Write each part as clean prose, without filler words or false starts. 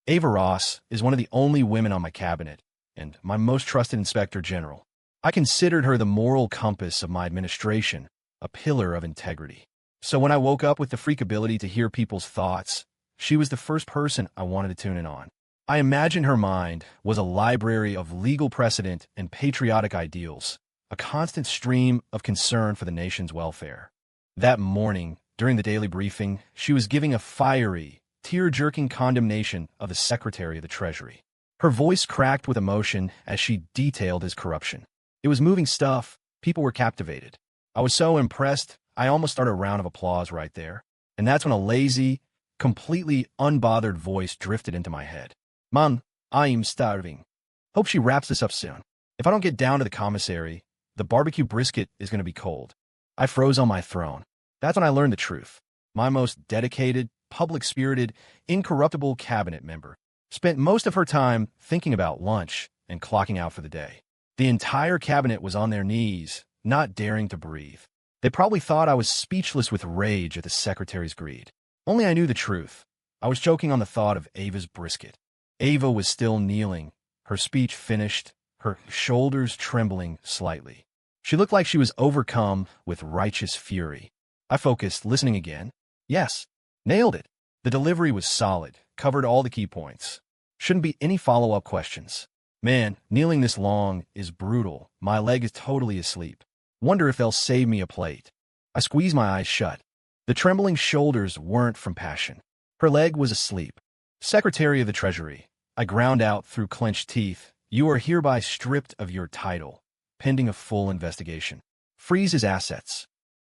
Ava Ross is one of the only women on my cabinet, and my most trusted inspector general. I considered her the moral compass of my administration, a pillar of integrity. So when I woke up with the freak ability to hear people's thoughts, she was the first person I wanted to tune in on. I imagined her mind was a library of legal precedent and patriotic ideals, a constant stream of concern for the nation's welfare. That morning, during the daily briefing, she was giving a fiery, tear-jerking condemnation of the Secretary of the Treasury. Her voice cracked with emotion as she detailed his corruption. It was moving stuff. People were captivated. I was so impressed, I almost started a round of applause right there. And that's when a lazy, completely unbothered voice drifted into my head. "Mom, I'm starving. Hope she wraps this up soon. If I don't get down to the commissary, the barbecue brisket is going to be cold." I froze on my throne. That's when I learned the truth. My most dedicated, public-spirited, incorruptible cabinet member spent most of her time thinking about lunch and clocking out for the day. The entire cabinet was on their knees, not daring to breathe. They probably thought I was speechless with rage at the secretary's greed. Only I knew the truth. I was choking on the thought of Ava's brisket. Ava was still kneeling, her speech finished, her shoulders trembling slightly. She looked like she was overcome with righteous fury. I focused, listening again. Yes, nailed it. The delivery was solid, covered all the key points. Shouldn't be any follow-up questions. Man, kneeling this long is brutal. My leg is totally asleep. Wonder if they'll save me a plate. I squeezed my eyes shut. The trembling shoulders weren't from passion. Her leg was asleep. "Secretary of the Treasury," I ground out through clenched teeth, "you are hereby stripped of your title, pending a full investigation. Freeze his assets."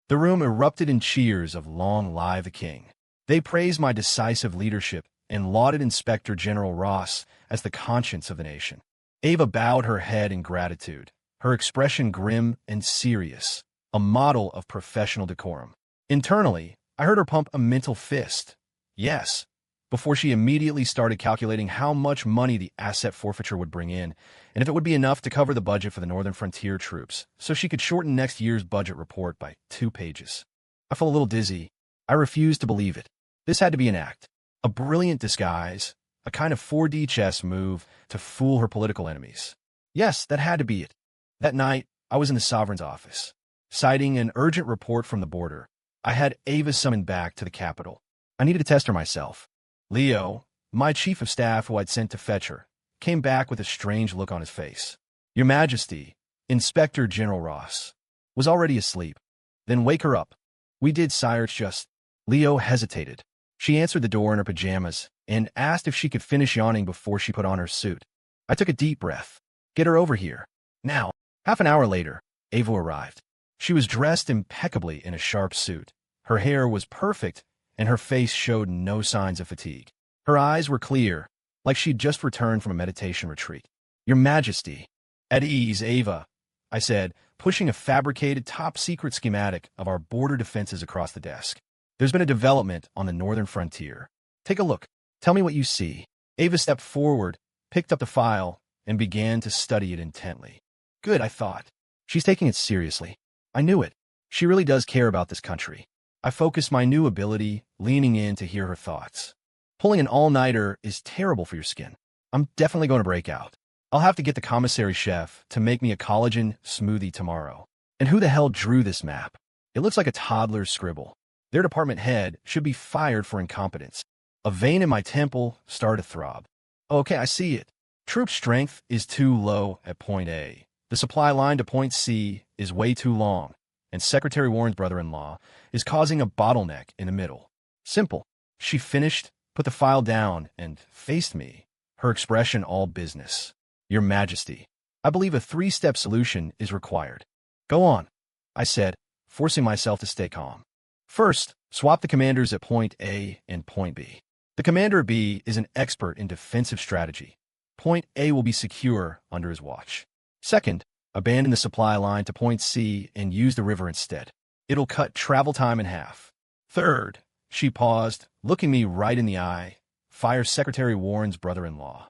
The room erupted in cheers of "Long live the King." They praised my decisive leadership and lauded Inspector General Ross as the conscience of the nation. Ava bowed her head in gratitude, her expression grim and serious, a model of professional decorum. Internally, I heard her pump a mental fist. Yes, before she immediately started calculating how much money the asset forfeiture would bring in, and if it would be enough to cover the budget for the Northern Frontier troops, so she could shorten next year's budget report by 2 pages. I felt a little dizzy. I refused to believe it. This had to be an act, a brilliant disguise, a kind of 4D chess move to fool her political enemies. Yes, that had to be it. That night, I was in the Sovereign's office. Citing an urgent report from the border, I had Ava summoned back to the capital. I needed to test her myself. Leo, my chief of staff who I'd sent to fetch her, came back with a strange look on his face. "Your Majesty, Inspector General Ross was already asleep. Then wake her up." "We did, sire, it's just—" Leo hesitated. She answered the door in her pajamas and asked if she could finish yawning before she put on her suit. I took a deep breath. "Get her over here. Now." Half an hour later, Ava arrived. She was dressed impeccably in a sharp suit. Her hair was perfect, and her face showed no signs of fatigue. Her eyes were clear, like she'd just returned from a meditation retreat. "Your Majesty." "At ease, Ava," I said, pushing a fabricated top-secret schematic of our border defenses across the desk. "There's been a development on the northern frontier. Take a look. Tell me what you see." Ava stepped forward, picked up the file, and began to study it intently. Good, I thought. She's taking it seriously. I knew it. She really does care about this country. I focused my new ability, leaning in to hear her thoughts. "Pulling an all-nighter is terrible for your skin. I'm definitely going to break out. I'll have to get the commissary chef to make me a collagen smoothie tomorrow. And who the hell drew this map? It looks like a toddler's scribble. Their department head should be fired for incompetence." A vein in my temple started to throb. "Okay, I see it. Troop strength is too low at point A. The supply line to point C is way too long, and Secretary Warren's brother-in-law is causing a bottleneck in the middle. Simple." She finished, put the file down, and faced me, her expression all business. "Your Majesty, I believe a 3-step solution is required." "Go on," I said, forcing myself to stay calm. "First, swap the commanders at point A and point B. The commander at B is an expert in defensive strategy. Point A will be secure under his watch. Second, abandon the supply line to point C and use the river instead. It'll cut travel time in half. Third," she paused, looking me right in the eye, "fire Secretary Warren's brother-in-law."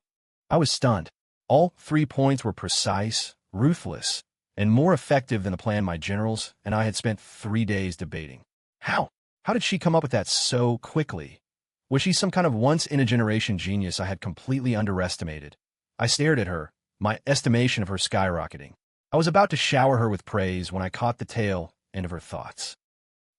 I was stunned. All 3 points were precise, ruthless, and more effective than the plan my generals and I had spent 3 days debating. How? How did she come up with that so quickly? Was she some kind of once-in-a-generation genius I had completely underestimated? I stared at her, my estimation of her skyrocketing. I was about to shower her with praise when I caught the tail end of her thoughts.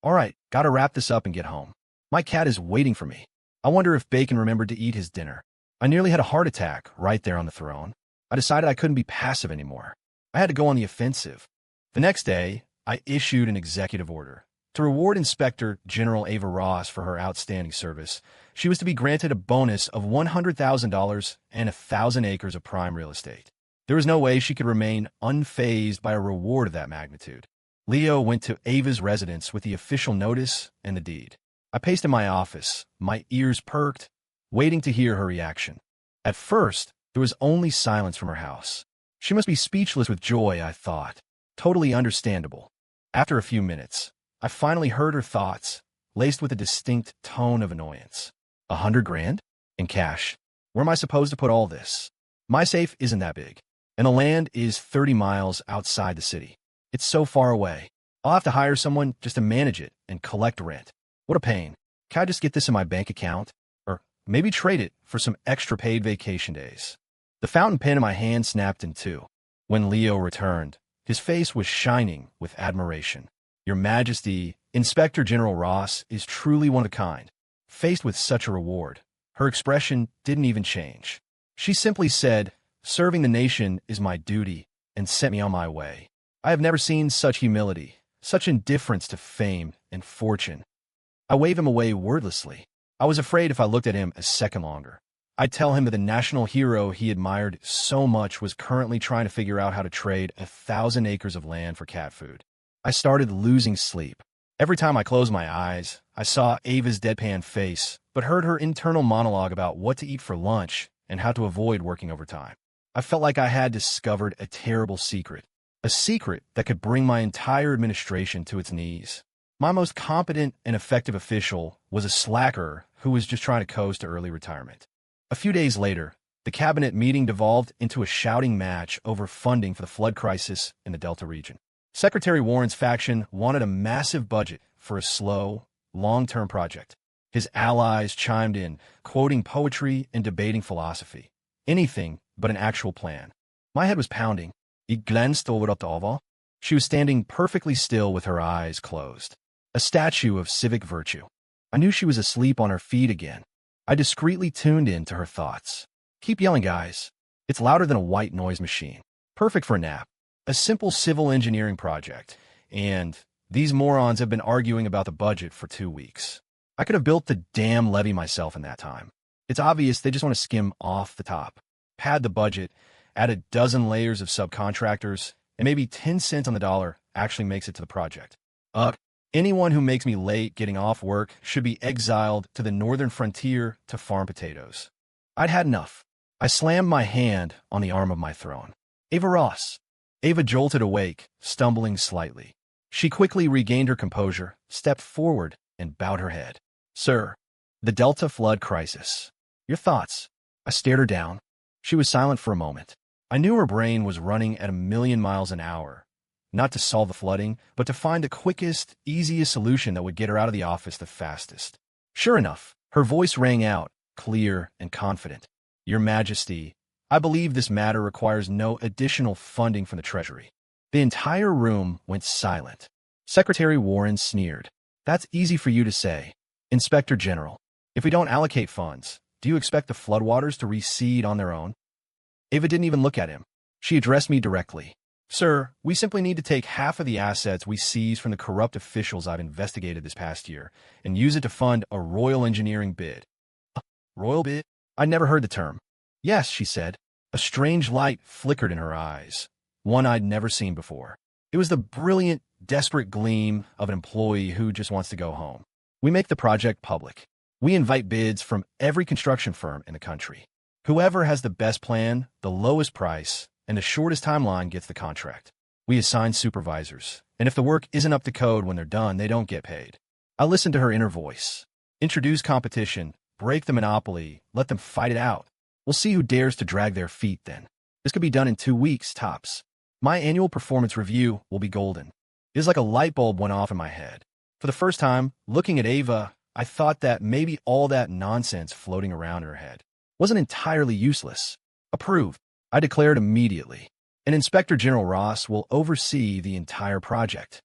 All right, gotta wrap this up and get home. My cat is waiting for me. I wonder if Bacon remembered to eat his dinner. I nearly had a heart attack right there on the throne. I decided I couldn't be passive anymore. I had to go on the offensive. The next day, I issued an executive order. To reward Inspector General Ava Ross for her outstanding service, she was to be granted a bonus of $100,000 and 1,000 acres of prime real estate. There was no way she could remain unfazed by a reward of that magnitude. Leo went to Ava's residence with the official notice and the deed. I paced in my office, my ears perked, waiting to hear her reaction. At first, there was only silence from her house. She must be speechless with joy, I thought. Totally understandable. After a few minutes, I finally heard her thoughts, laced with a distinct tone of annoyance. $100,000? In cash. Where am I supposed to put all this? My safe isn't that big, and the land is 30 miles outside the city. It's so far away. I'll have to hire someone just to manage it and collect rent. What a pain. Can I just get this in my bank account? Or maybe trade it for some extra paid vacation days? The fountain pen in my hand snapped in two. When Leo returned, his face was shining with admiration. Your Majesty, Inspector General Ross is truly one of a kind. Faced with such a reward, her expression didn't even change. She simply said, "Serving the nation is my duty," and sent me on my way. I have never seen such humility, such indifference to fame and fortune. I waved him away wordlessly. I was afraid if I looked at him a second longer, I'd tell him that the national hero he admired so much was currently trying to figure out how to trade 1,000 acres of land for cat food. I started losing sleep. Every time I closed my eyes, I saw Ava's deadpan face, but heard her internal monologue about what to eat for lunch and how to avoid working overtime. I felt like I had discovered a terrible secret, a secret that could bring my entire administration to its knees. My most competent and effective official was a slacker who was just trying to coast to early retirement. A few days later, the cabinet meeting devolved into a shouting match over funding for the flood crisis in the Delta region. Secretary Warren's faction wanted a massive budget for a slow, long-term project. His allies chimed in, quoting poetry and debating philosophy. Anything but an actual plan. My head was pounding. "Ik glansde over dat oval." She was standing perfectly still with her eyes closed. A statue of civic virtue. I knew she was asleep on her feet again. I discreetly tuned in to her thoughts. "Keep yelling, guys. It's louder than a white noise machine. Perfect for a nap. A simple civil engineering project, and these morons have been arguing about the budget for 2 weeks. I could have built the damn levee myself in that time. It's obvious they just want to skim off the top, pad the budget, add a dozen layers of subcontractors, and maybe 10 cents on the dollar actually makes it to the project. Anyone who makes me late getting off work should be exiled to the northern frontier to farm potatoes. I'd had enough. I slammed my hand on the arm of my throne. "Ava Ross." Ava jolted awake, stumbling slightly. She quickly regained her composure, stepped forward, and bowed her head. "Sir, the Delta flood crisis. Your thoughts?" I stared her down. She was silent for a moment. I knew her brain was running at 1,000,000 miles an hour, not to solve the flooding, but to find the quickest, easiest solution that would get her out of the office the fastest. Sure enough, her voice rang out, clear and confident. "Your Majesty, I believe this matter requires no additional funding from the Treasury." The entire room went silent. Secretary Warren sneered. "That's easy for you to say, Inspector General. If we don't allocate funds, do you expect the floodwaters to recede on their own?" Ava didn't even look at him. She addressed me directly. "Sir, we simply need to take half of the assets we seized from the corrupt officials I've investigated this past year and use it to fund a royal engineering bid." "A royal bid?" I'd never heard the term. "Yes," she said. A strange light flickered in her eyes, one I'd never seen before. It was the brilliant, desperate gleam of an employee who just wants to go home. "We make the project public. We invite bids from every construction firm in the country. Whoever has the best plan, the lowest price, and the shortest timeline gets the contract. We assign supervisors, and if the work isn't up to code when they're done, they don't get paid." I listened to her inner voice. "Introduce competition, break the monopoly, let them fight it out. We'll see who dares to drag their feet then. This could be done in 2 weeks, tops. My annual performance review will be golden." It was like a light bulb went off in my head. For the first time, looking at Ava, I thought that maybe all that nonsense floating around in her head wasn't entirely useless. Approved, I declared immediately. And Inspector General Ross will oversee the entire project.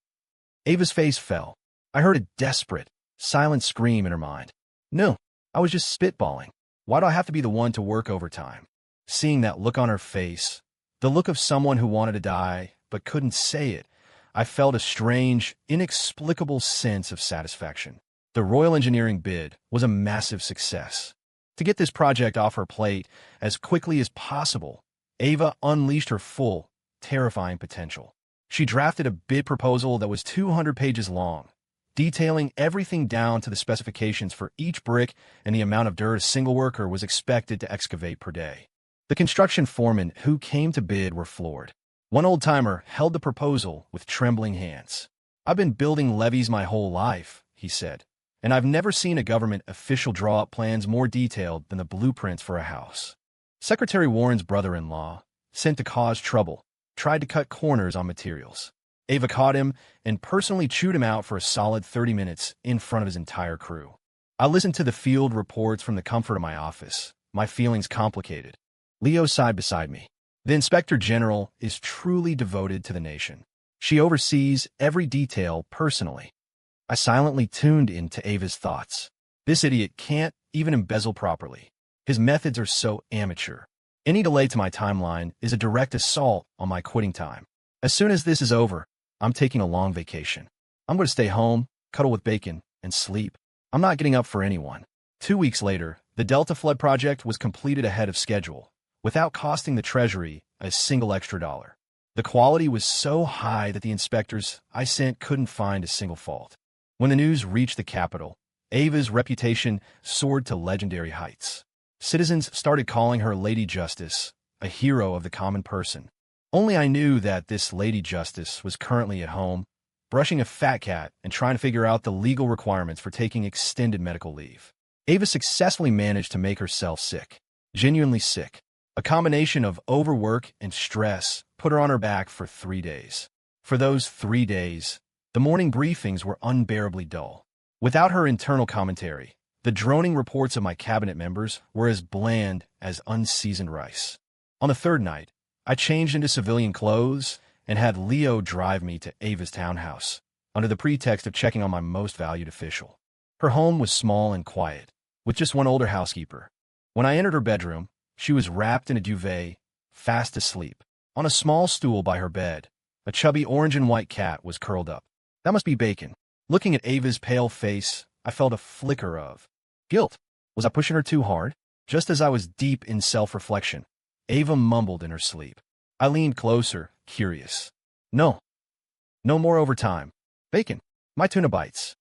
Ava's face fell. I heard a desperate, silent scream in her mind. No, I was just spitballing. Why do I have to be the one to work overtime? Seeing that look on her face, the look of someone who wanted to die but couldn't say it, I felt a strange, inexplicable sense of satisfaction. The Royal Engineering bid was a massive success. To get this project off her plate as quickly as possible, Ava unleashed her full, terrifying potential. She drafted a bid proposal that was 200 pages long, detailing everything down to the specifications for each brick and the amount of dirt a single worker was expected to excavate per day. The construction foremen who came to bid were floored. One old-timer held the proposal with trembling hands. "I've been building levees my whole life," he said, "and I've never seen a government official draw up plans more detailed than the blueprints for a house." Secretary Warren's brother-in-law, sent to cause trouble, tried to cut corners on materials. Ava caught him and personally chewed him out for a solid 30 minutes in front of his entire crew. I listened to the field reports from the comfort of my office, my feelings complicated. Leo sighed beside me. The Inspector General is truly devoted to the nation. She oversees every detail personally. I silently tuned into Ava's thoughts. This idiot can't even embezzle properly. His methods are so amateur. Any delay to my timeline is a direct assault on my quitting time. As soon as this is over, I'm taking a long vacation. I'm going to stay home, cuddle with Bacon, and sleep. I'm not getting up for anyone. 2 weeks later, the Delta Flood project was completed ahead of schedule, without costing the Treasury a single extra dollar. The quality was so high that the inspectors I sent couldn't find a single fault. When the news reached the Capitol, Ava's reputation soared to legendary heights. Citizens started calling her Lady Justice, a hero of the common person. Only I knew that this Lady Justice was currently at home, brushing a fat cat and trying to figure out the legal requirements for taking extended medical leave. Ava successfully managed to make herself sick, genuinely sick. A combination of overwork and stress put her on her back for 3 days. For those 3 days, the morning briefings were unbearably dull. Without her internal commentary, the droning reports of my cabinet members were as bland as unseasoned rice. On the third night, I changed into civilian clothes and had Leo drive me to Ava's townhouse, under the pretext of checking on my most valued official. Her home was small and quiet, with just one older housekeeper. When I entered her bedroom, she was wrapped in a duvet, fast asleep. On a small stool by her bed, a chubby orange and white cat was curled up. That must be Bacon. Looking at Ava's pale face, I felt a flicker of guilt. Was I pushing her too hard? Just as I was deep in self-reflection, Ava mumbled in her sleep. I leaned closer, curious. No. No more overtime. Bacon. My tuna bites.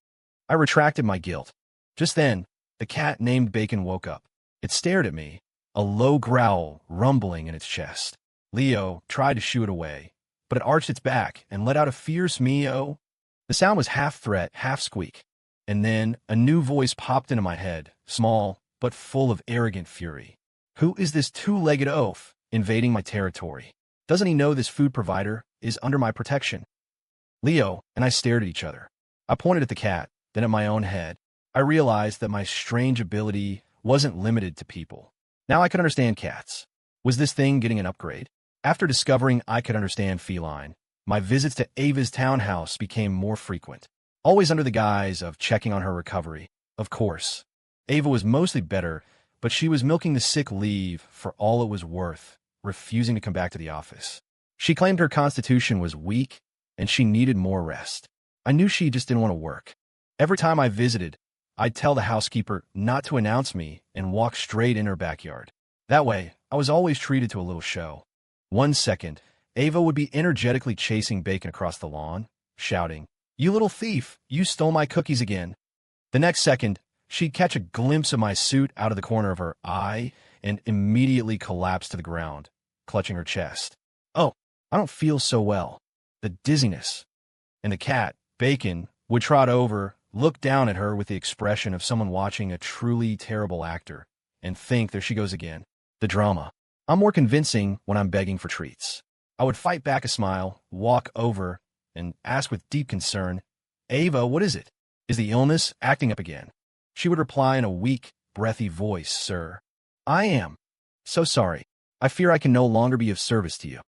I retracted my guilt. Just then, the cat named Bacon woke up. It stared at me, a low growl rumbling in its chest. Leo tried to shoo it away, but it arched its back and let out a fierce meow. The sound was half threat, half squeak. And then a new voice popped into my head, small, but full of arrogant fury. Who is this two-legged oaf invading my territory? Doesn't he know this food provider is under my protection? Leo and I stared at each other. I pointed at the cat, then at my own head. I realized that my strange ability wasn't limited to people. Now I could understand cats. Was this thing getting an upgrade? After discovering I could understand feline, my visits to Ava's townhouse became more frequent, always under the guise of checking on her recovery. Of course, Ava was mostly better, but she was milking the sick leave for all it was worth, refusing to come back to the office. She claimed her constitution was weak and she needed more rest. I knew she just didn't want to work. Every time I visited, I'd tell the housekeeper not to announce me and walk straight in her backyard. That way, I was always treated to a little show. 1 second, Ava would be energetically chasing Bacon across the lawn, shouting, "You little thief, you stole my cookies again." The next second, she'd catch a glimpse of my suit out of the corner of her eye and immediately collapse to the ground, clutching her chest. "Oh, I don't feel so well." The dizziness. And the cat, Bacon, would trot over, look down at her with the expression of someone watching a truly terrible actor, and think, there she goes again. The drama. I'm more convincing when I'm begging for treats. I would fight back a smile, walk over, and ask with deep concern, "Ava, what is it? Is the illness acting up again?" She would reply in a weak, breathy voice, "Sir, I am so sorry. I fear I can no longer be of service to you.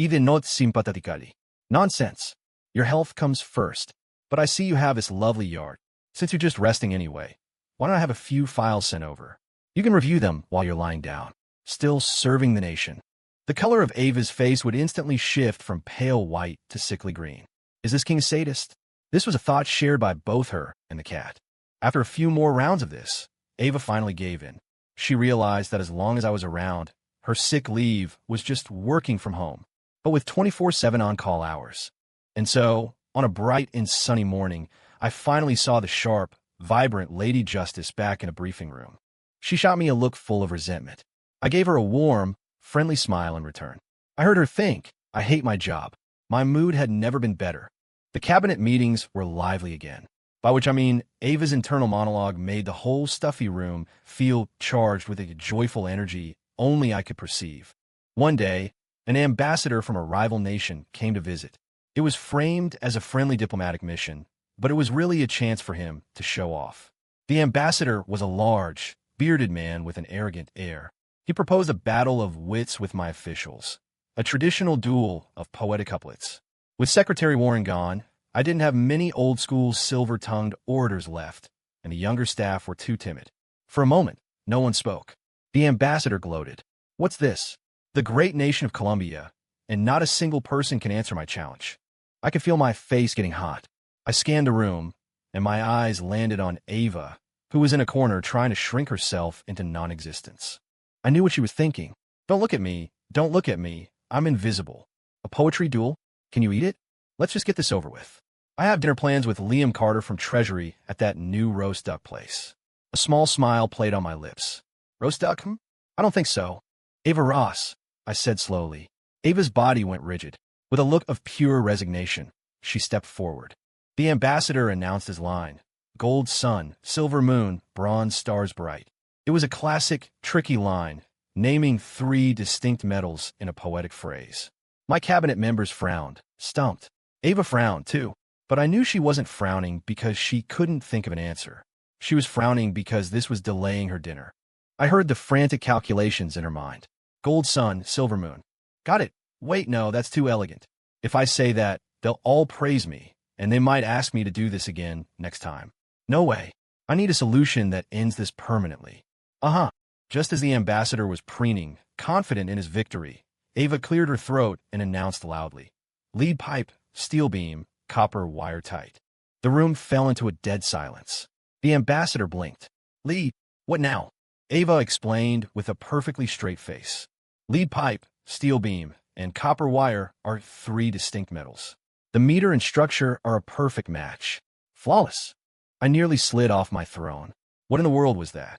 Ide not simpatically." Nonsense. Your health comes first. But I see you have this lovely yard. Since you're just resting anyway, why don't I have a few files sent over? You can review them while you're lying down, still serving the nation. The color of Ava's face would instantly shift from pale white to sickly green. Is this king a sadist? This was a thought shared by both her and the cat. After a few more rounds of this, Ava finally gave in. She realized that as long as I was around, her sick leave was just working from home, but with 24/7 on-call hours. And so, on a bright and sunny morning, I finally saw the sharp, vibrant Lady Justice back in a briefing room. She shot me a look full of resentment. I gave her a warm, friendly smile in return. I heard her think, I hate my job. My mood had never been better. The cabinet meetings were lively again, by which I mean Ava's internal monologue made the whole stuffy room feel charged with a joyful energy only I could perceive. One day, an ambassador from a rival nation came to visit. It was framed as a friendly diplomatic mission, but it was really a chance for him to show off. The ambassador was a large, bearded man with an arrogant air. He proposed a battle of wits with my officials, a traditional duel of poetic couplets. With Secretary Warren gone, I didn't have many old-school silver-tongued orators left, and the younger staff were too timid. For a moment, no one spoke. The ambassador gloated. "What's this? The great nation of Colombia, and not a single person can answer my challenge." I could feel my face getting hot. I scanned the room, and my eyes landed on Ava, who was in a corner trying to shrink herself into non-existence. I knew what she was thinking. Don't look at me. Don't look at me. I'm invisible. A poetry duel? Can you eat it? Let's just get this over with. I have dinner plans with Liam Carter from Treasury at that new roast duck place. A small smile played on my lips. Roast duck? I don't think so. Ava Ross, I said slowly. Ava's body went rigid. With a look of pure resignation, she stepped forward. The ambassador announced his line. Gold sun, silver moon, bronze stars bright. It was a classic, tricky line, naming 3 distinct metals in a poetic phrase. My cabinet members frowned, stumped. Ava frowned, too. But I knew she wasn't frowning because she couldn't think of an answer. She was frowning because this was delaying her dinner. I heard the frantic calculations in her mind. Gold sun, silver moon. Got it. Wait, no, that's too elegant. If I say that, they'll all praise me, and they might ask me to do this again next time. No way. I need a solution that ends this permanently. Uh-huh. Just as the ambassador was preening, confident in his victory, Ava cleared her throat and announced loudly. Lead pipe, steel beam, copper wire tight. The room fell into a dead silence. The ambassador blinked. Lead? What now? Ava explained with a perfectly straight face. Lead pipe, steel beam, and copper wire are 3 distinct metals. The meter and structure are a perfect match. Flawless. I nearly slid off my throne. What in the world was that?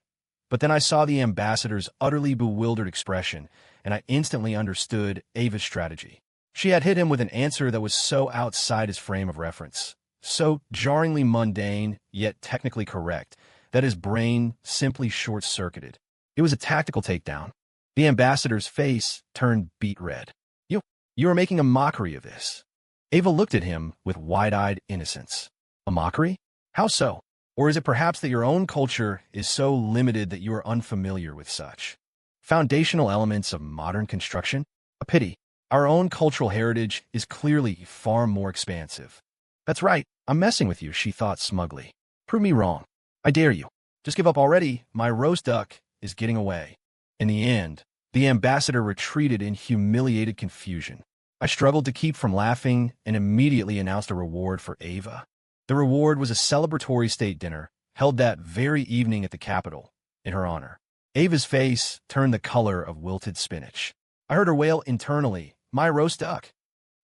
But then I saw the ambassador's utterly bewildered expression, and I instantly understood Ava's strategy. She had hit him with an answer that was so outside his frame of reference, so jarringly mundane, yet technically correct, that his brain simply short-circuited. It was a tactical takedown. The ambassador's face turned beet red. You are making a mockery of this. Ava looked at him with wide-eyed innocence. A mockery? How so? Or is it perhaps that your own culture is so limited that you are unfamiliar with such foundational elements of modern construction? A pity. Our own cultural heritage is clearly far more expansive. That's right. I'm messing with you, she thought smugly. Prove me wrong. I dare you. Just give up already. My roast duck is getting away. In the end, the ambassador retreated in humiliated confusion. I struggled to keep from laughing and immediately announced a reward for Ava. The reward was a celebratory state dinner held that very evening at the Capitol in her honor. Ava's face turned the color of wilted spinach. I heard her wail internally, my roast duck.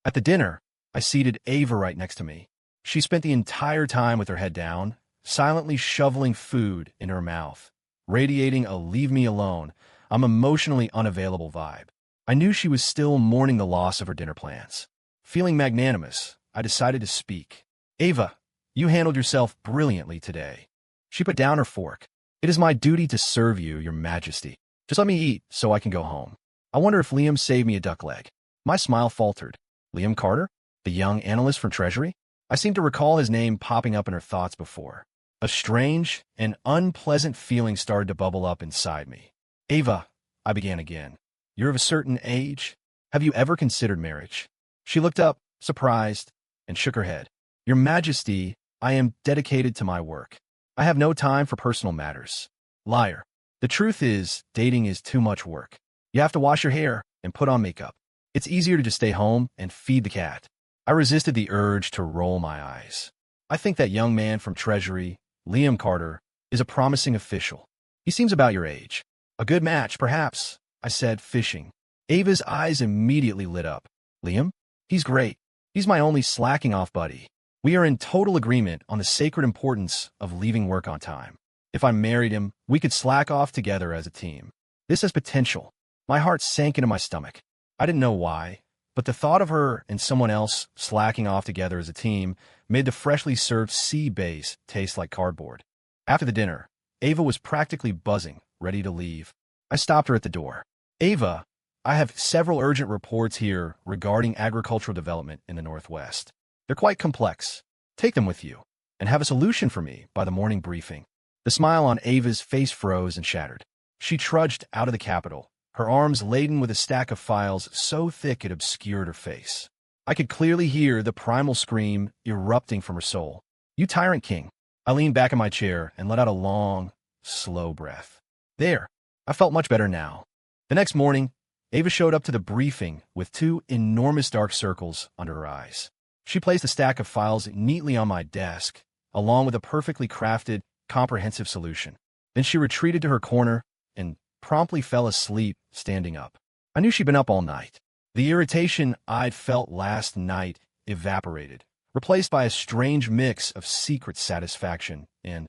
At the dinner, I seated Ava right next to me. She spent the entire time with her head down, silently shoveling food in her mouth, radiating a leave me alone, I'm emotionally unavailable vibe. I knew she was still mourning the loss of her dinner plans. Feeling magnanimous, I decided to speak. Ava, you handled yourself brilliantly today. She put down her fork. It is my duty to serve you, your majesty. Just let me eat so I can go home. I wonder if Liam saved me a duck leg. My smile faltered. Liam Carter? The young analyst from Treasury? I seemed to recall his name popping up in her thoughts before. A strange and unpleasant feeling started to bubble up inside me. Ava, I began again, you're of a certain age. Have you ever considered marriage? She looked up, surprised, and shook her head. Your Majesty, I am dedicated to my work. I have no time for personal matters. Liar. The truth is, dating is too much work. You have to wash your hair and put on makeup. It's easier to just stay home and feed the cat. I resisted the urge to roll my eyes. I think that young man from Treasury, Liam Carter, is a promising official. He seems about your age. A good match, perhaps, I said, fishing. Ava's eyes immediately lit up. Liam? He's great. He's my only slacking off buddy. We are in total agreement on the sacred importance of leaving work on time. If I married him, we could slack off together as a team. This has potential. My heart sank into my stomach. I didn't know why, but the thought of her and someone else slacking off together as a team made the freshly served sea base taste like cardboard. After the dinner, Ava was practically buzzing, ready to leave. I stopped her at the door. Ava, I have several urgent reports here regarding agricultural development in the Northwest. They're quite complex. Take them with you, and have a solution for me by the morning briefing. The smile on Ava's face froze and shattered. She trudged out of the Capitol, her arms laden with a stack of files so thick it obscured her face. I could clearly hear the primal scream erupting from her soul. You tyrant king. I leaned back in my chair and let out a long, slow breath. There. I felt much better now. The next morning, Ava showed up to the briefing with two enormous dark circles under her eyes. She placed a stack of files neatly on my desk, along with a perfectly crafted, comprehensive solution. Then she retreated to her corner and promptly fell asleep, standing up. I knew she'd been up all night. The irritation I'd felt last night evaporated, replaced by a strange mix of secret satisfaction and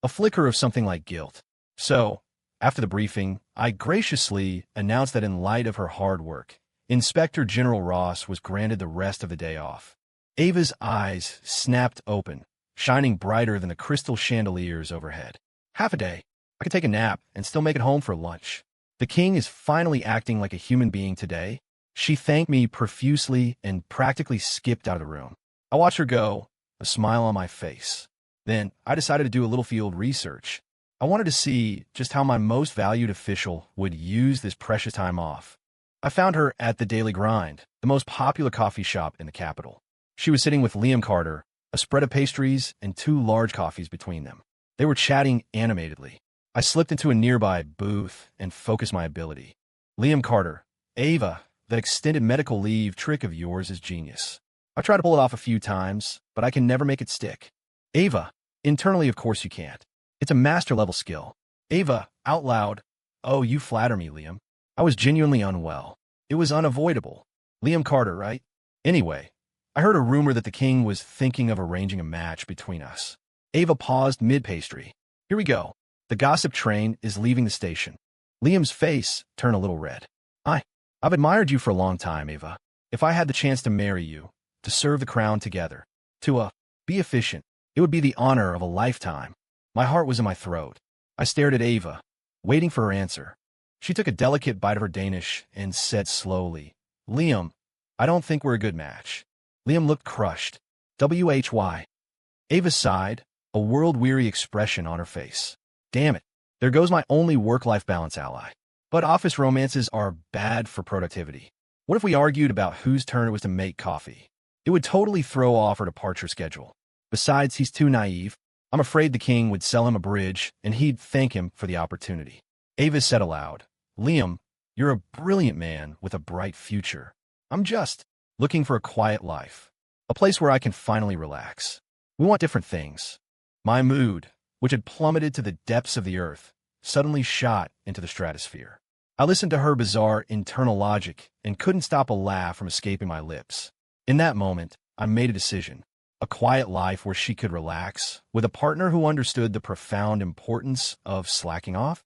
a flicker of something like guilt. So, after the briefing, I graciously announced that in light of her hard work, Inspector General Ross was granted the rest of the day off. Ava's eyes snapped open, shining brighter than the crystal chandeliers overhead. Half a day. I could take a nap and still make it home for lunch. The king is finally acting like a human being today. She thanked me profusely and practically skipped out of the room. I watched her go, a smile on my face. Then I decided to do a little field research. I wanted to see just how my most valued official would use this precious time off. I found her at the Daily Grind, the most popular coffee shop in the Capitol. She was sitting with Liam Carter, a spread of pastries and two large coffees between them. They were chatting animatedly. I slipped into a nearby booth and focused my ability. Liam Carter, Ava, that extended medical leave trick of yours is genius. I tried to pull it off a few times, but I can never make it stick. Ava, internally of course you can't. It's a master-level skill. Ava, out loud, oh, you flatter me, Liam. I was genuinely unwell. It was unavoidable. Liam Carter, right? Anyway, I heard a rumor that the king was thinking of arranging a match between us. Ava paused mid-pastry. Here we go. The gossip train is leaving the station. Liam's face turned a little red. I've admired you for a long time, Ava. If I had the chance to marry you, to serve the crown together, to be efficient, it would be the honor of a lifetime. My heart was in my throat. I stared at Ava, waiting for her answer. She took a delicate bite of her Danish and said slowly, Liam, I don't think we're a good match. Liam looked crushed. Why? Ava sighed, a world-weary expression on her face. Damn it, there goes my only work-life balance ally. But office romances are bad for productivity. What if we argued about whose turn it was to make coffee? It would totally throw off her departure schedule. Besides, he's too naive. I'm afraid the king would sell him a bridge, and he'd thank him for the opportunity. Ava said aloud, Liam, you're a brilliant man with a bright future. I'm just looking for a quiet life, a place where I can finally relax. We want different things. My mood, which had plummeted to the depths of the earth, suddenly shot into the stratosphere. I listened to her bizarre internal logic and couldn't stop a laugh from escaping my lips. In that moment, I made a decision. A quiet life where she could relax, with a partner who understood the profound importance of slacking off.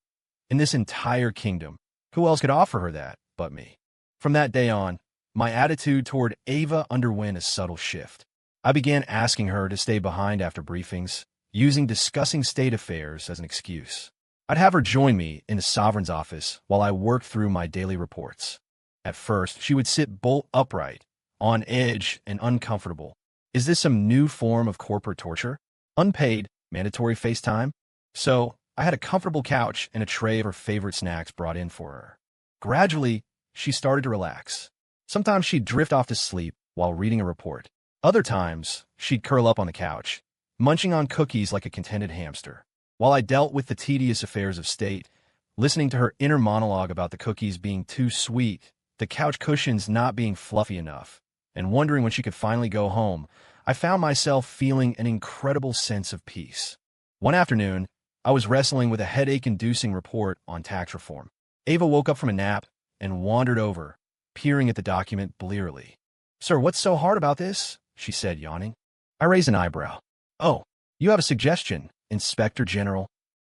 In this entire kingdom, who else could offer her that but me? From that day on, my attitude toward Ava underwent a subtle shift. I began asking her to stay behind after briefings, using discussing state affairs as an excuse. I'd have her join me in the sovereign's office while I worked through my daily reports. At first, she would sit bolt upright, on edge and uncomfortable. Is this some new form of corporate torture? Unpaid, Mandatory FaceTime? So, I had a comfortable couch and a tray of her favorite snacks brought in for her. Gradually, she started to relax. Sometimes she'd drift off to sleep while reading a report. Other times, she'd curl up on the couch, munching on cookies like a contented hamster. While I dealt with the tedious affairs of state, listening to her inner monologue about the cookies being too sweet, the couch cushions not being fluffy enough, and wondering when she could finally go home, I found myself feeling an incredible sense of peace. One afternoon, I was wrestling with a headache-inducing report on tax reform. Ava woke up from a nap and wandered over, peering at the document blearily. "Sir, what's so hard about this?" she said, yawning. I raised an eyebrow. "Oh, you have a suggestion, Inspector General.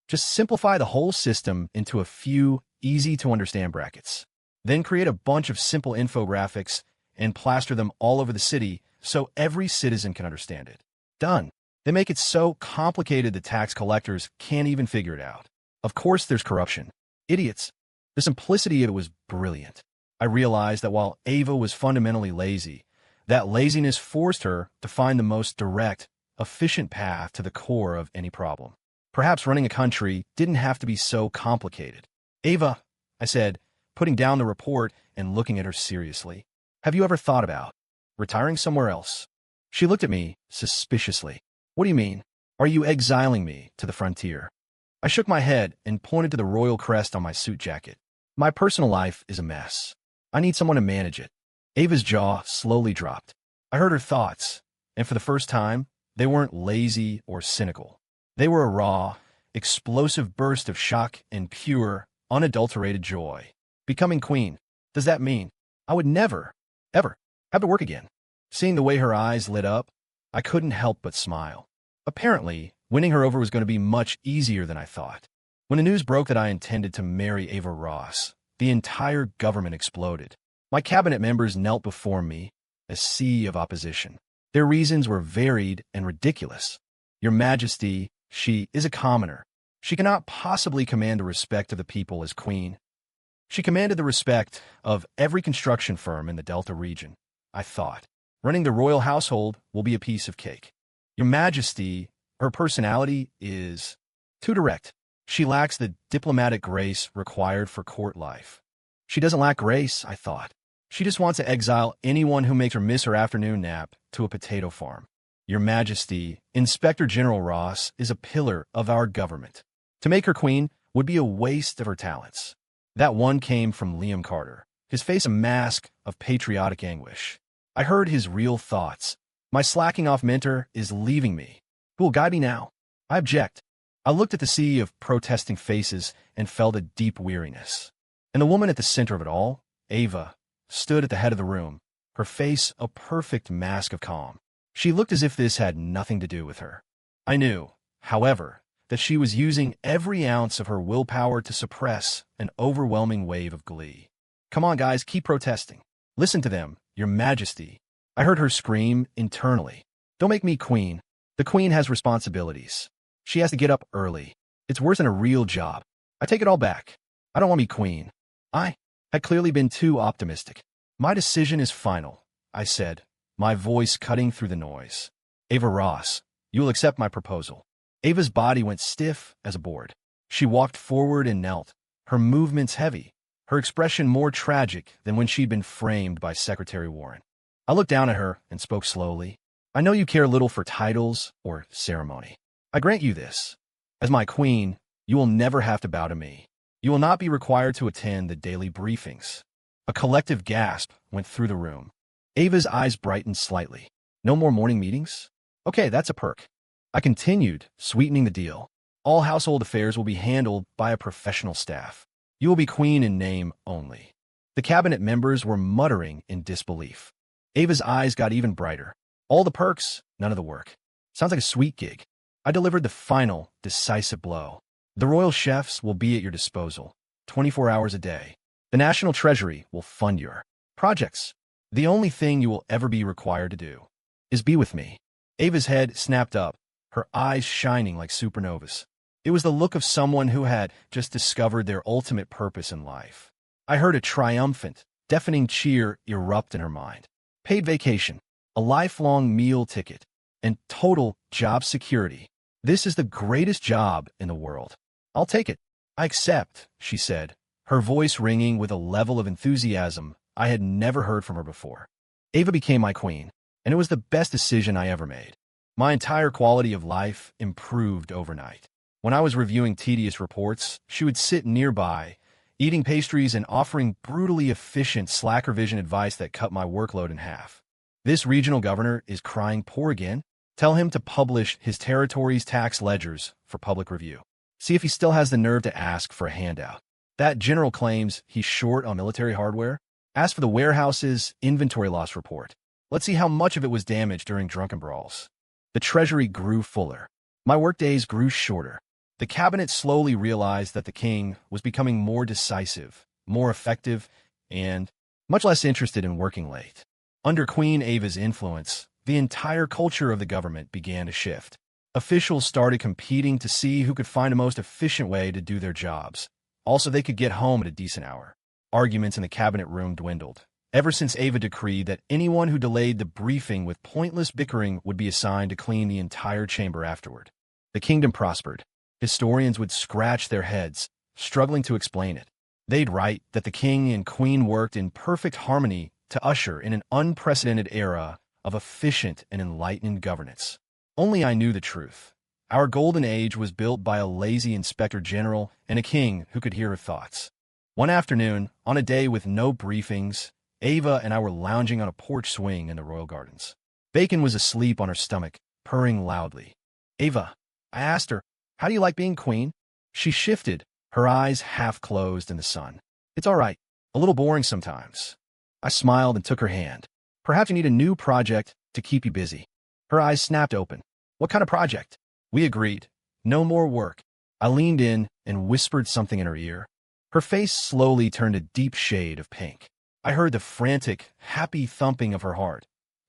Just simplify the whole system into a few easy-to-understand brackets. Then create a bunch of simple infographics and plaster them all over the city so every citizen can understand it. Done. They make it so complicated the tax collectors can't even figure it out. Of course there's corruption. Idiots." The simplicity of it was brilliant. I realized that while Ava was fundamentally lazy, that laziness forced her to find the most direct, efficient path to the core of any problem. Perhaps running a country didn't have to be so complicated. "Ava," I said, putting down the report and looking at her seriously, "have you ever thought about retiring somewhere else?" She looked at me suspiciously. "What do you mean? Are you exiling me to the frontier?" I shook my head and pointed to the royal crest on my suit jacket. "My personal life is a mess. I need someone to manage it." Ava's jaw slowly dropped. I heard her thoughts, and for the first time, they weren't lazy or cynical. They were a raw, explosive burst of shock and pure, unadulterated joy. Becoming queen. Does that mean I would never, ever have to work again? Seeing the way her eyes lit up, I couldn't help but smile. Apparently, winning her over was going to be much easier than I thought. When the news broke that I intended to marry Ava Ross, the entire government exploded. My cabinet members knelt before me, a sea of opposition. Their reasons were varied and ridiculous. "Your Majesty, she is a commoner. She cannot possibly command the respect of the people as queen." She commanded the respect of every construction firm in the Delta region, I thought. Running the royal household will be a piece of cake. "Your Majesty, her personality is too direct. She lacks the diplomatic grace required for court life." She doesn't lack grace, I thought. She just wants to exile anyone who makes her miss her afternoon nap to a potato farm. "Your Majesty, Inspector General Ross is a pillar of our government. To make her queen would be a waste of her talents." That one came from Liam Carter, his face a mask of patriotic anguish. I heard his real thoughts. "My slacking off mentor is leaving me. Who will guide me now?" I object. I looked at the sea of protesting faces and felt a deep weariness. And the woman at the center of it all, Ava, stood at the head of the room, her face a perfect mask of calm. She looked as if this had nothing to do with her. I knew, however, that she was using every ounce of her willpower to suppress an overwhelming wave of glee. "Come on, guys, keep protesting. Listen to them, Your Majesty." I heard her scream internally. "Don't make me queen. The queen has responsibilities. She has to get up early. It's worse than a real job. I take it all back. I don't want to be queen." I had clearly been too optimistic. "My decision is final," I said, my voice cutting through the noise. "Ava Ross, you will accept my proposal." Ava's body went stiff as a board. She walked forward and knelt, her movements heavy, her expression more tragic than when she'd been framed by Secretary Warren. I looked down at her and spoke slowly. "I know you care little for titles or ceremony. I grant you this. As my queen, you will never have to bow to me. You will not be required to attend the daily briefings." A collective gasp went through the room. Ava's eyes brightened slightly. "No more morning meetings? Okay, that's a perk." I continued, sweetening the deal. "All household affairs will be handled by a professional staff. You will be queen in name only." The cabinet members were muttering in disbelief. Ava's eyes got even brighter. "All the perks, none of the work. Sounds like a sweet gig." I delivered the final, decisive blow. "The royal chefs will be at your disposal, 24 hours a day. The National Treasury will fund your projects. The only thing you will ever be required to do is be with me." Ava's head snapped up, her eyes shining like supernovas. It was the look of someone who had just discovered their ultimate purpose in life. I heard a triumphant, deafening cheer erupt in her mind. Paid vacation, a lifelong meal ticket, and total job security. This is the greatest job in the world. I'll take it. I accept, she said, her voice ringing with a level of enthusiasm I had never heard from her before. Ava became my queen, and it was the best decision I ever made. My entire quality of life improved overnight. When I was reviewing tedious reports, she would sit nearby, eating pastries and offering brutally efficient slacker vision advice that cut my workload in half. This regional governor is crying poor again. Tell him to publish his territory's tax ledgers for public review. See if he still has the nerve to ask for a handout. That general claims he's short on military hardware. Ask for the warehouse's inventory loss report. Let's see how much of it was damaged during drunken brawls. The treasury grew fuller. My workdays grew shorter. The cabinet slowly realized that the king was becoming more decisive, more effective, and much less interested in working late. Under Queen Ava's influence, the entire culture of the government began to shift. Officials started competing to see who could find the most efficient way to do their jobs. Also, they could get home at a decent hour. Arguments in the cabinet room dwindled. Ever since Ava decreed that anyone who delayed the briefing with pointless bickering would be assigned to clean the entire chamber afterward. The kingdom prospered. Historians would scratch their heads, struggling to explain it. They'd write that the king and queen worked in perfect harmony to usher in an unprecedented era of efficient and enlightened governance. Only I knew the truth. Our golden age was built by a lazy inspector general and a king who could hear her thoughts. One afternoon, on a day with no briefings, Ava and I were lounging on a porch swing in the royal gardens. Bacon was asleep on her stomach, purring loudly. Ava, I asked her, how do you like being queen? She shifted, her eyes half closed in the sun. It's all right, a little boring sometimes. I smiled and took her hand. Perhaps you need a new project to keep you busy. Her eyes snapped open. What kind of project? We agreed. No more work. I leaned in and whispered something in her ear. Her face slowly turned a deep shade of pink. I heard the frantic, happy thumping of her heart,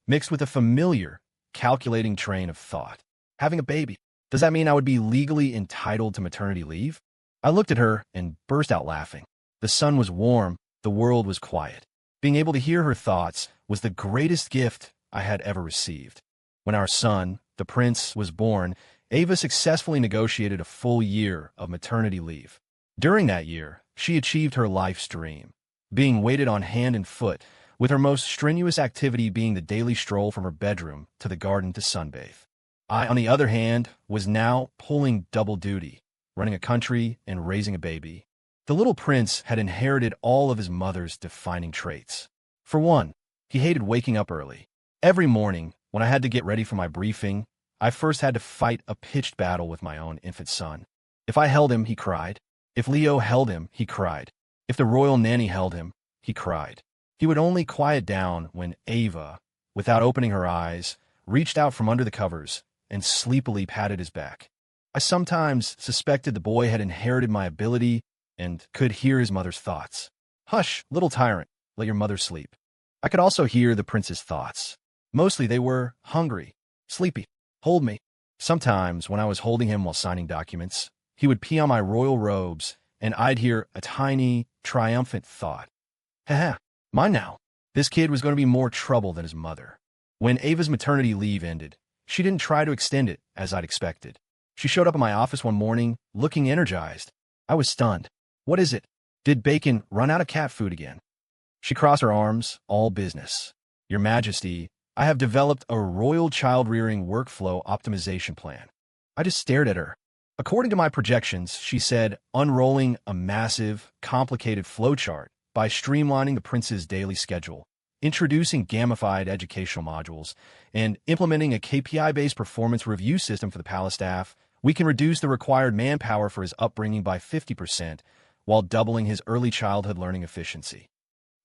mixed with a familiar, calculating train of thought. Having a baby. Does that mean I would be legally entitled to maternity leave? I looked at her and burst out laughing. The sun was warm, the world was quiet. Being able to hear her thoughts was the greatest gift I had ever received. When our son, the prince, was born, Ava successfully negotiated a full year of maternity leave. During that year, she achieved her life's dream, being waited on hand and foot, with her most strenuous activity being the daily stroll from her bedroom to the garden to sunbathe. I, on the other hand, was now pulling double duty, running a country and raising a baby. The little prince had inherited all of his mother's defining traits. For one, he hated waking up early. Every morning, when I had to get ready for my briefing, I first had to fight a pitched battle with my own infant son. If I held him, he cried. If Leo held him, he cried. If the royal nanny held him, he cried. He would only quiet down when Ava, without opening her eyes, reached out from under the covers and sleepily patted his back. I sometimes suspected the boy had inherited my ability and could hear his mother's thoughts. Hush, little tyrant, let your mother sleep. I could also hear the prince's thoughts. Mostly they were hungry, sleepy, hold me. Sometimes, when I was holding him while signing documents, he would pee on my royal robes, and I'd hear a tiny, triumphant thought. Haha, mine now. This kid was going to be more trouble than his mother. When Ava's maternity leave ended, she didn't try to extend it as I'd expected. She showed up in my office one morning, looking energized. I was stunned. What is it? Did Bacon run out of cat food again? She crossed her arms, all business. Your Majesty, I have developed a royal child-rearing workflow optimization plan. I just stared at her. According to my projections, she said, unrolling a massive, complicated flowchart by streamlining the prince's daily schedule, introducing gamified educational modules, and implementing a KPI-based performance review system for the palace staff, we can reduce the required manpower for his upbringing by 50% while doubling his early childhood learning efficiency.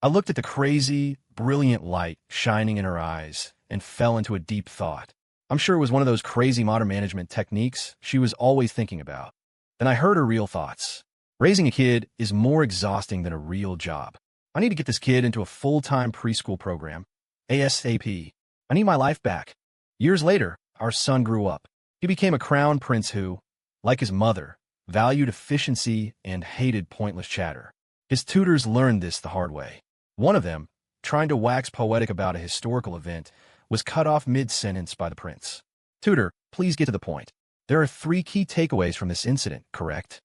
I looked at the crazy, brilliant light shining in her eyes and fell into a deep thought. I'm sure it was one of those crazy modern management techniques she was always thinking about. Then I heard her real thoughts. Raising a kid is more exhausting than a real job. I need to get this kid into a full-time preschool program. ASAP. I need my life back. Years later, our son grew up. He became a crown prince who, like his mother, valued efficiency and hated pointless chatter. His tutors learned this the hard way. One of them, trying to wax poetic about a historical event, was cut off mid-sentence by the prince. Tutor, please get to the point. There are three key takeaways from this incident, correct?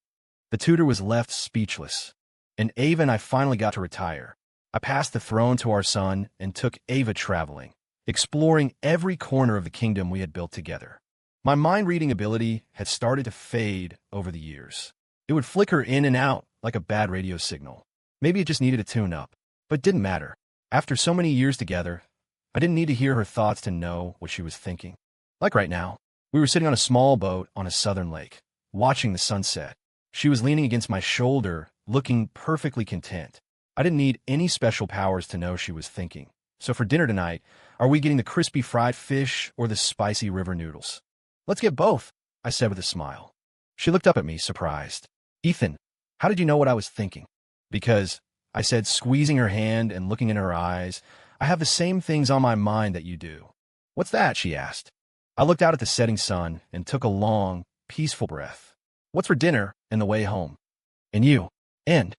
The tutor was left speechless. And Ava and I finally got to retire. I passed the throne to our son and took Ava traveling, exploring every corner of the kingdom we had built together. My mind-reading ability had started to fade over the years. It would flicker in and out like a bad radio signal. Maybe it just needed a tune-up, but it didn't matter. After so many years together, I didn't need to hear her thoughts to know what she was thinking. Like right now, we were sitting on a small boat on a southern lake, watching the sunset. She was leaning against my shoulder, looking perfectly content. I didn't need any special powers to know she was thinking. So for dinner tonight, are we getting the crispy fried fish or the spicy river noodles? Let's get both, I said with a smile. She looked up at me, surprised. Ethan, how did you know what I was thinking? Because, I said, squeezing her hand and looking in her eyes, I have the same things on my mind that you do. What's that? She asked. I looked out at the setting sun and took a long, peaceful breath. What's for dinner and the way home? And you? End.